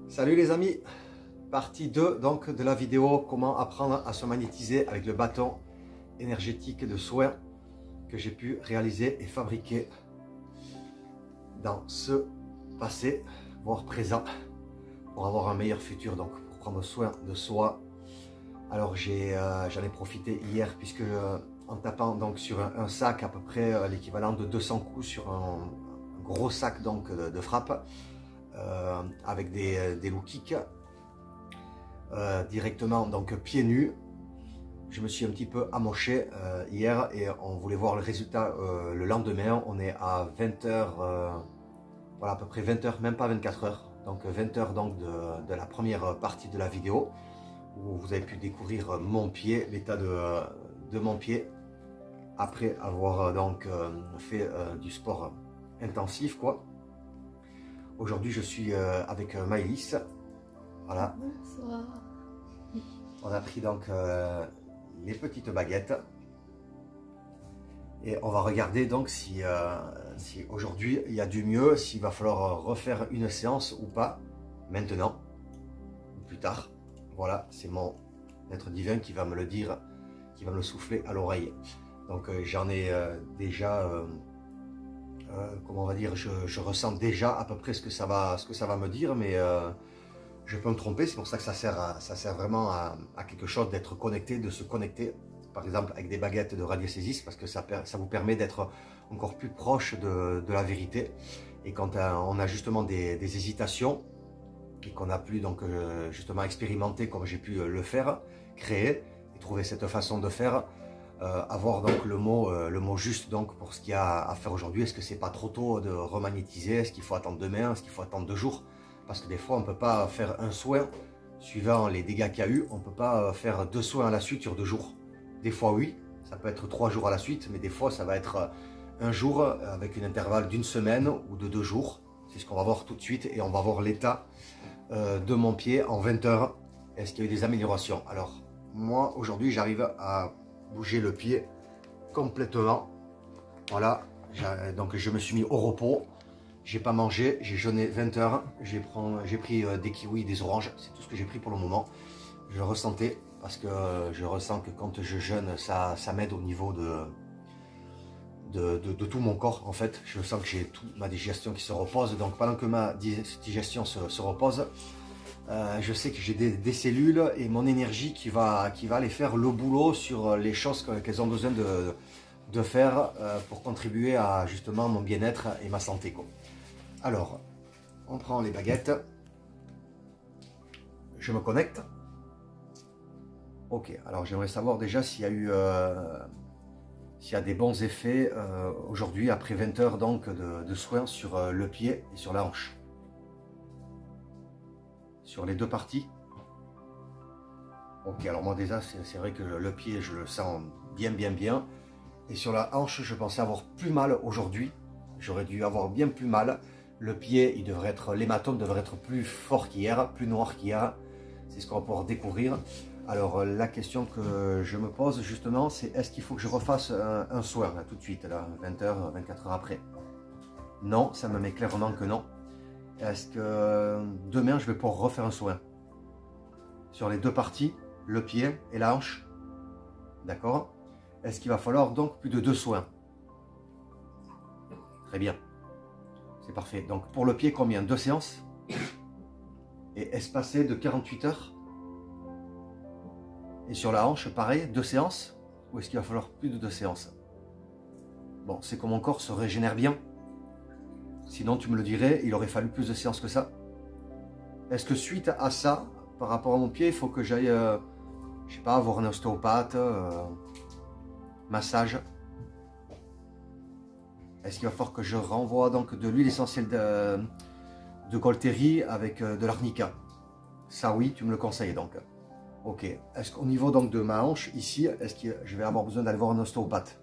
Salut les amis, partie 2 donc de la vidéo comment apprendre à se magnétiser avec le bâton énergétique de soin que j'ai pu réaliser et fabriquer dans ce passé, voire présent, pour avoir un meilleur futur, donc pour prendre soin de soi. Alors j'en ai profité hier puisque en tapant donc sur un sac à peu près l'équivalent de 200 coups sur un gros sac donc de frappe, avec des low kicks directement donc pieds nus. Je me suis un petit peu amoché hier et on voulait voir le résultat le lendemain. On est à 20h, voilà, à peu près 20h, même pas 24 heures, donc 20h donc de la première partie de la vidéo où vous avez pu découvrir mon pied, l'état de mon pied après avoir donc fait du sport intensif quoi. Aujourd'hui, je suis avec Maëlys. Voilà. Bonsoir. On a pris donc les petites baguettes. Et on va regarder donc si aujourd'hui il y a du mieux, s'il va falloir refaire une séance ou pas, maintenant ou plus tard. Voilà, c'est mon être divin qui va me le dire, qui va me le souffler à l'oreille. Donc j'en ai déjà... comment on va dire, je ressens déjà à peu près ce que ça va me dire, mais je peux me tromper. C'est pour ça que ça sert vraiment à quelque chose d'être connecté, de se connecter, par exemple avec des baguettes de radiesthésiste, parce que ça vous permet d'être encore plus proche de la vérité. Et quand on a justement des hésitations et qu'on a pu donc justement expérimenter comme j'ai pu le faire, créer et trouver cette façon de faire, avoir donc le mot juste donc pour ce qu'il y a à faire aujourd'hui. Est-ce que c'est pas trop tôt de remagnétiser? Est-ce qu'il faut attendre demain? Est-ce qu'il faut attendre 2 jours? Parce que des fois on peut pas faire un soin suivant les dégâts qu'il y a eu, on peut pas faire 2 soins à la suite sur 2 jours. Des fois oui, ça peut être 3 jours à la suite, mais des fois ça va être un jour avec une intervalle d'1 semaine ou de 2 jours. C'est ce qu'on va voir tout de suite et on va voir l'état de mon pied en 20 heures. Est-ce qu'il y a eu des améliorations? Alors moi aujourd'hui j'arrive à bouger le pied complètement. Voilà, donc je me suis mis au repos, j'ai pas mangé, j'ai jeûné 20 heures, j'ai pris des kiwis, des oranges, c'est tout ce que j'ai pris pour le moment. Je le ressentais parce que je ressens que quand je jeûne ça m'aide au niveau de tout mon corps en fait. Je sens que j'ai toute ma digestion qui se repose, donc pendant que ma digestion se repose, je sais que j'ai des cellules et mon énergie qui va aller faire le boulot sur les choses qu'elles ont besoin de faire pour contribuer à justement mon bien-être et ma santé quoi. Alors, on prend les baguettes, je me connecte. Ok, alors j'aimerais savoir déjà s'il y a eu s'il y a des bons effets aujourd'hui après 20 heures donc de soins sur le pied et sur la hanche. Sur les 2 parties. Ok, alors moi déjà c'est vrai que le pied je le sens bien. Et sur la hanche je pensais avoir plus mal aujourd'hui. J'aurais dû avoir bien plus mal. Le pied, l'hématome devrait être plus fort qu'hier, plus noir qu'hier. C'est ce qu'on va pouvoir découvrir. Alors la question que je me pose justement, c'est est-ce qu'il faut que je refasse un soin là, tout de suite, là, 20 heures, 24 heures après? Non, ça me met clairement que non. Est-ce que demain je vais pouvoir refaire un soin sur les 2 parties, le pied et la hanche? D'accord. Est-ce qu'il va falloir donc plus de 2 soins? Très bien. C'est parfait. Donc pour le pied, combien? 2 séances? Et espacé de 48 heures? Et sur la hanche, pareil, 2 séances? Ou est-ce qu'il va falloir plus de 2 séances? Bon, c'est que mon corps se régénère bien. Sinon, tu me le dirais, il aurait fallu plus de séances que ça. Est-ce que suite à ça, par rapport à mon pied, il faut que j'aille, je sais pas, voir un ostéopathe, massage? Est-ce qu'il va falloir que je renvoie donc de l'huile essentielle de Golteri avec de l'arnica? Ça oui, tu me le conseilles donc. Ok. Est-ce qu'au niveau donc de ma hanche, ici, est-ce que je vais avoir besoin d'aller voir un ostéopathe?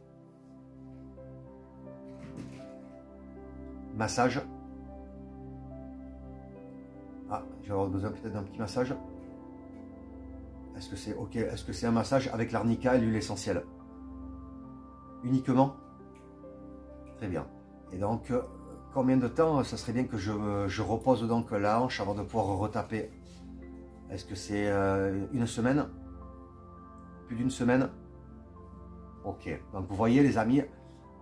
Massage. Ah, je vais avoir besoin peut-être d'un petit massage. Est-ce que c'est ok? Est-ce que c'est un massage avec l'arnica et l'huile essentielle? Uniquement? Très bien. Et donc, combien de temps ça serait bien que je repose donc la hanche avant de pouvoir retaper? Est-ce que c'est une semaine? Plus d'une semaine? Ok. Donc vous voyez les amis,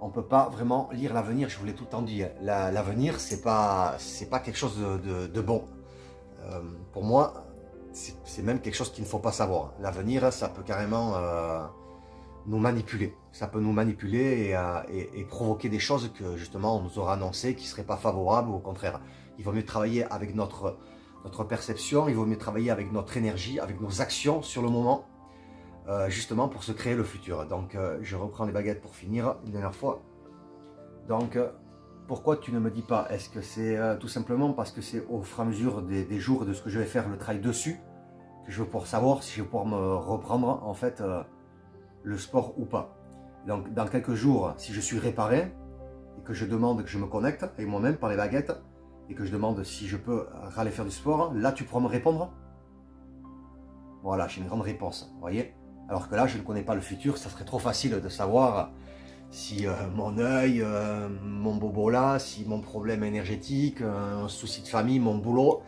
on ne peut pas vraiment lire l'avenir, je vous l'ai tout le temps dit. L'avenir, c'est pas quelque chose de bon. Pour moi, c'est même quelque chose qu'il ne faut pas savoir. L'avenir, ça peut carrément nous manipuler. Ça peut nous manipuler et provoquer des choses que justement on nous aura annoncées qui ne seraient pas favorables ou au contraire. Il vaut mieux travailler avec notre perception, il vaut mieux travailler avec notre énergie, avec nos actions sur le moment, justement pour se créer le futur. Donc je reprends les baguettes pour finir une dernière fois. Donc pourquoi tu ne me dis pas? Est-ce que c'est tout simplement parce que c'est au fur et à mesure des jours de ce que je vais faire le travail dessus que je vais pouvoir savoir si je vais pouvoir me reprendre en fait le sport ou pas. Donc dans quelques jours, si je suis réparé et que je demande que je me connecte avec moi-même par les baguettes et que je demande si je peux aller faire du sport, là tu pourras me répondre. Voilà, j'ai une grande réponse, vous voyez. Alors que là, je ne connais pas le futur, ça serait trop facile de savoir si mon œil, mon bobo là, si mon problème énergétique, un souci de famille, mon boulot,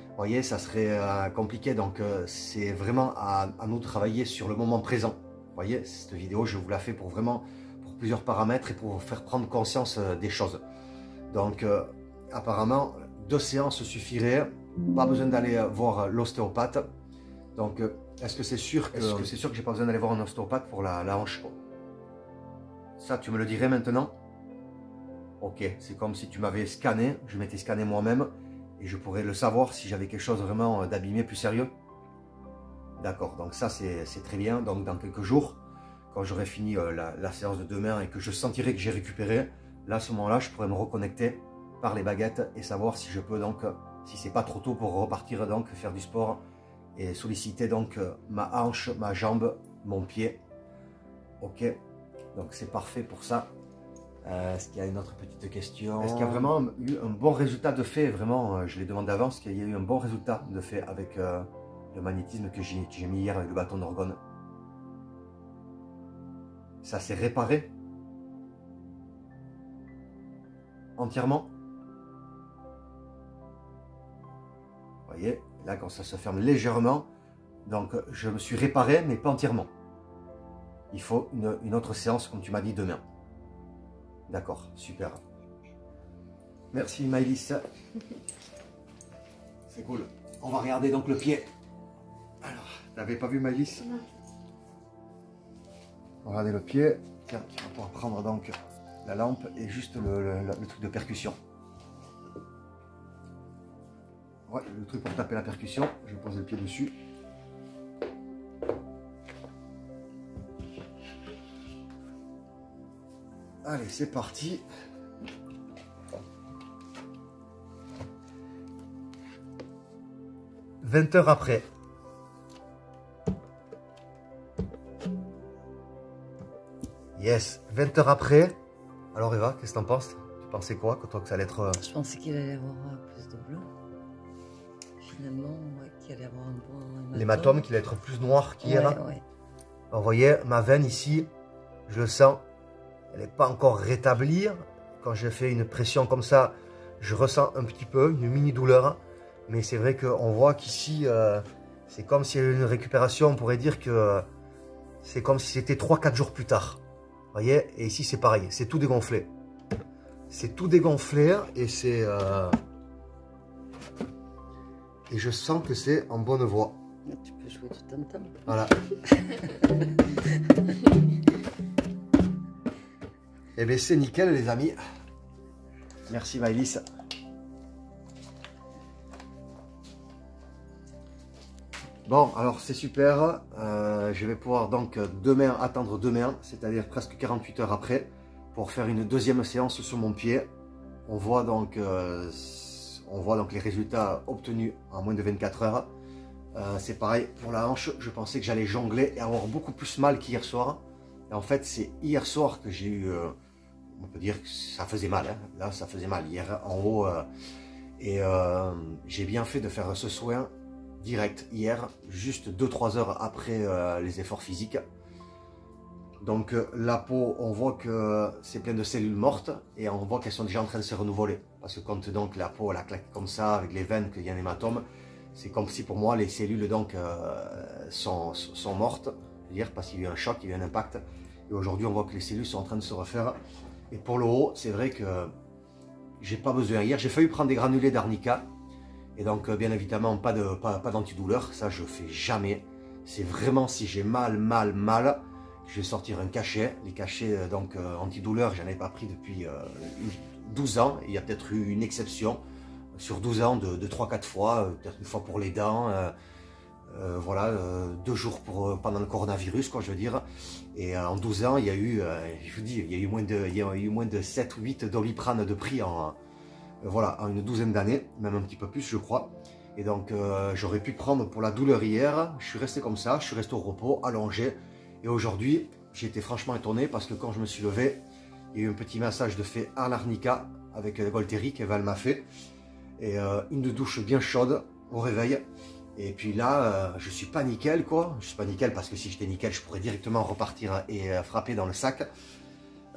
vous voyez, ça serait compliqué. Donc c'est vraiment à nous de travailler sur le moment présent. Vous voyez, cette vidéo, je vous la fais pour vraiment, pour plusieurs paramètres et pour vous faire prendre conscience des choses. Donc apparemment, 2 séances suffiraient, pas besoin d'aller voir l'ostéopathe. Donc est-ce que c'est sûr que j'ai pas besoin d'aller voir un ostéopathe pour la hanche? Ça, tu me le dirais maintenant? Ok, c'est comme si tu m'avais scanné, je m'étais scanné moi-même et je pourrais le savoir si j'avais quelque chose vraiment d'abîmé, plus sérieux. D'accord, donc ça c'est très bien. Donc dans quelques jours, quand j'aurai fini la séance de demain et que je sentirai que j'ai récupéré, là à ce moment-là, je pourrais me reconnecter par les baguettes et savoir si je peux donc, si c'est pas trop tôt pour repartir donc faire du sport et solliciter donc ma hanche, ma jambe, mon pied. Ok, donc c'est parfait pour ça. Est-ce qu'il y a une autre petite question? Est-ce qu'il y a vraiment eu un bon résultat de fait? Vraiment, je l'ai demandé avant, est-ce qu'il y a eu un bon résultat de fait avec le magnétisme que j'ai mis hier avec le bâton d'orgone? Ça s'est réparé entièrement? Vous voyez, là quand ça se ferme légèrement, donc je me suis réparé mais pas entièrement. Il faut une autre séance comme tu m'as dit demain. D'accord, super. Merci Maëlys. C'est cool. On va regarder donc le pied. Alors, t'avais pas vu Maëlys? Non. On va regarder le pied. Tiens, tu vas pouvoir prendre donc la lampe et juste le truc de percussion. Ouais, le truc pour taper la percussion. Je vais poser le pied dessus. Allez, c'est parti. « 20 heures après. » Yes, 20 heures après. Alors Eva, qu'est-ce que t'en penses? Tu pensais quoi que toi que ça allait être... Je pensais qu'il allait y avoir plus de bleu. Finalement, ouais, qu'il allait y avoir un bon... L'hématome, qu'il allait être plus noir qu'hier. Ouais, ouais. Vous voyez, ma veine ici, je le sens. Elle n'est pas encore rétablie. Quand je fais une pression comme ça, je ressens un petit peu, une mini douleur. Mais c'est vrai qu'on voit qu'ici, c'est comme s'il y avait une récupération. On pourrait dire que c'est comme si c'était 3-4 jours plus tard. Vous voyez, et ici c'est pareil, c'est tout dégonflé. C'est tout dégonflé et c'est... Et je sens que c'est en bonne voie. Tu peux jouer du tam-tam. Voilà. Eh bien c'est nickel les amis. Merci Maëlys. Bon, alors c'est super. Je vais pouvoir donc demain attendre demain, c'est-à-dire presque 48 heures après, pour faire une deuxième séance sur mon pied. On voit donc les résultats obtenus en moins de 24 heures. C'est pareil pour la hanche. Je pensais que j'allais jongler et avoir beaucoup plus mal qu'hier soir. Et en fait, c'est hier soir que j'ai eu... on peut dire que ça faisait mal. Hein. Là, ça faisait mal hier en haut. J'ai bien fait de faire ce soin direct hier, juste 2-3 heures après les efforts physiques. Donc la peau, on voit que c'est plein de cellules mortes et on voit qu'elles sont déjà en train de se renouveler. Parce que quand donc la peau elle a claqué comme ça, avec les veines, qu'il y a un hématome, c'est comme si pour moi les cellules donc sont mortes, c'est-à-dire parce qu'il y a eu un choc, il y a eu un impact. Et aujourd'hui on voit que les cellules sont en train de se refaire. Et pour le haut, c'est vrai que j'ai pas besoin. Hier j'ai failli prendre des granulés d'arnica. Et donc bien évidemment pas d'antidouleur, ça je fais jamais. C'est vraiment si j'ai mal, je vais sortir un cachet. Les cachets antidouleur, j'en ai pas pris depuis 12 ans. Il y a peut-être eu une exception sur 12 ans de 3-4 fois, peut-être une fois pour les dents, voilà, 2 jours pendant le coronavirus, quoi, je veux dire. Et en 12 ans, il y a eu, je vous dis, il y a eu moins de 7 ou 8 Doliprane de prix voilà, en une douzaine d'années, même un petit peu plus je crois. Et donc j'aurais pu prendre pour la douleur hier, je suis resté comme ça, je suis resté au repos, allongé. Et aujourd'hui, j'ai été franchement étonné parce que quand je me suis levé, il y a eu un petit massage de fait à l'arnica avec Golteri qu'Eval m'a fait. Et une douche bien chaude au réveil. Et puis là, je suis pas nickel quoi. Je suis pas nickel parce que si j'étais nickel, je pourrais directement repartir et frapper dans le sac.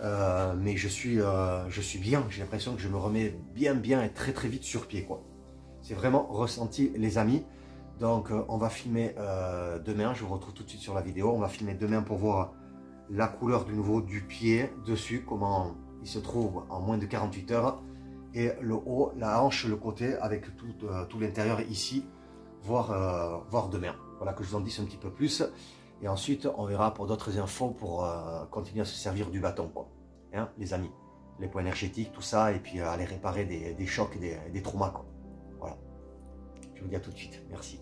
Mais je suis bien, j'ai l'impression que je me remets bien et très vite sur pied quoi. C'est vraiment ressenti les amis. Donc on va filmer demain, je vous retrouve tout de suite sur la vidéo. On va filmer demain pour voir la couleur du nouveau du pied dessus, comment il se trouve en moins de 48 heures. Et le haut, la hanche, le côté avec tout l'intérieur ici, voir demain. Voilà que je vous en dise un petit peu plus. Et ensuite, on verra pour d'autres infos pour continuer à se servir du bâton, quoi. Hein, les amis, les points énergétiques, tout ça, et puis aller réparer des chocs et des traumas, quoi. Voilà. Je vous dis à tout de suite. Merci.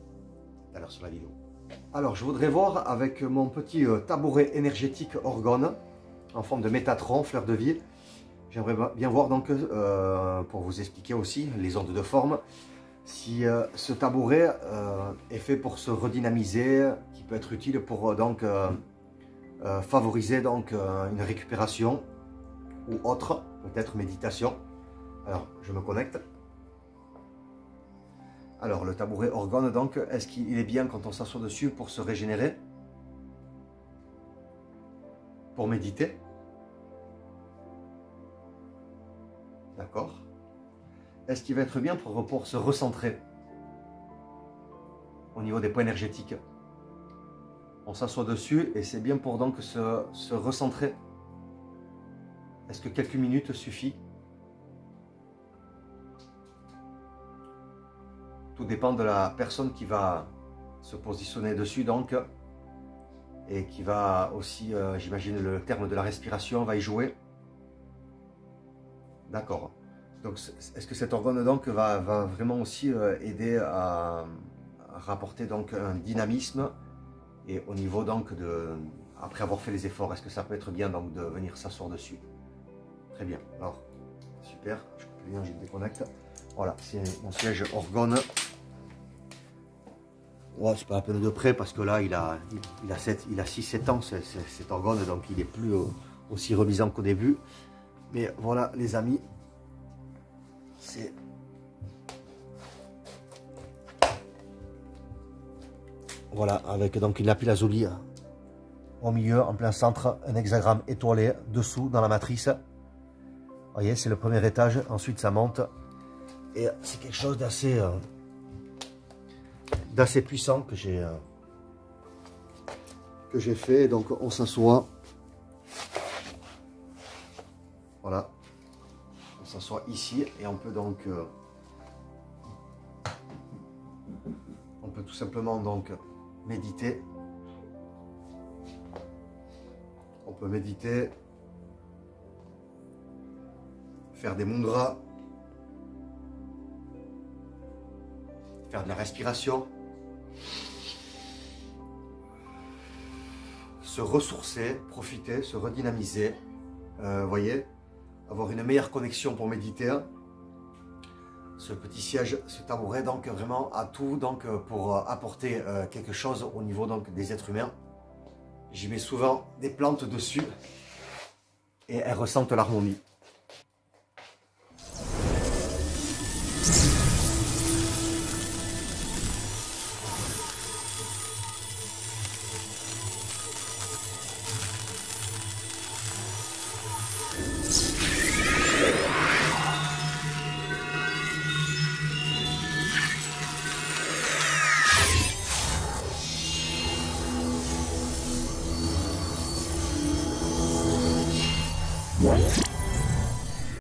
À l'heure sur la vidéo. Alors, je voudrais voir avec mon petit tabouret énergétique orgone en forme de Métatron, fleur de vie. J'aimerais bien voir donc, pour vous expliquer aussi les ondes de forme, si ce tabouret est fait pour se redynamiser, qui peut être utile pour donc favoriser donc une récupération ou autre, peut-être méditation. Alors je me connecte. Alors le tabouret orgone donc, est-ce qu'il est bien quand on s'assoit dessus pour se régénérer, pour méditer? D'accord. Est-ce qu'il va être bien pour se recentrer au niveau des points énergétiques? On s'assoit dessus et c'est bien pour donc se recentrer. Est-ce que quelques minutes suffit? Tout dépend de la personne qui va se positionner dessus donc, et qui va aussi, j'imagine le terme de la respiration va y jouer. D'accord. Donc, est-ce que cet organe donc va vraiment aussi aider à rapporter donc un dynamisme, et au niveau donc après avoir fait les efforts, est-ce que ça peut être bien donc de venir s'asseoir dessus? Très bien. Alors, super. Je coupe le lien, je le déconnecte. Voilà, c'est mon siège orgone. Ouais, c'est pas la peine de près parce que là, il a 6-7 ans cet orgone, donc il est plus aussi reluisant qu'au début. Mais voilà, les amis. C'est voilà, avec donc une lapis-lazuli au milieu, en plein centre, un hexagramme étoilé dessous dans la matrice. Vous voyez, c'est le premier étage, ensuite ça monte. Et c'est quelque chose d'assez puissant que j'ai fait. Donc on s'assoit. Voilà. On s'assoit ici et on peut donc tout simplement donc méditer. On peut méditer, faire des mudras, faire de la respiration, se ressourcer, profiter, se redynamiser, voyez, avoir une meilleure connexion pour méditer. Ce petit siège, ce tabouret, donc vraiment a tout donc, pour apporter quelque chose au niveau donc, des êtres humains. J'y mets souvent des plantes dessus et elles ressentent l'harmonie.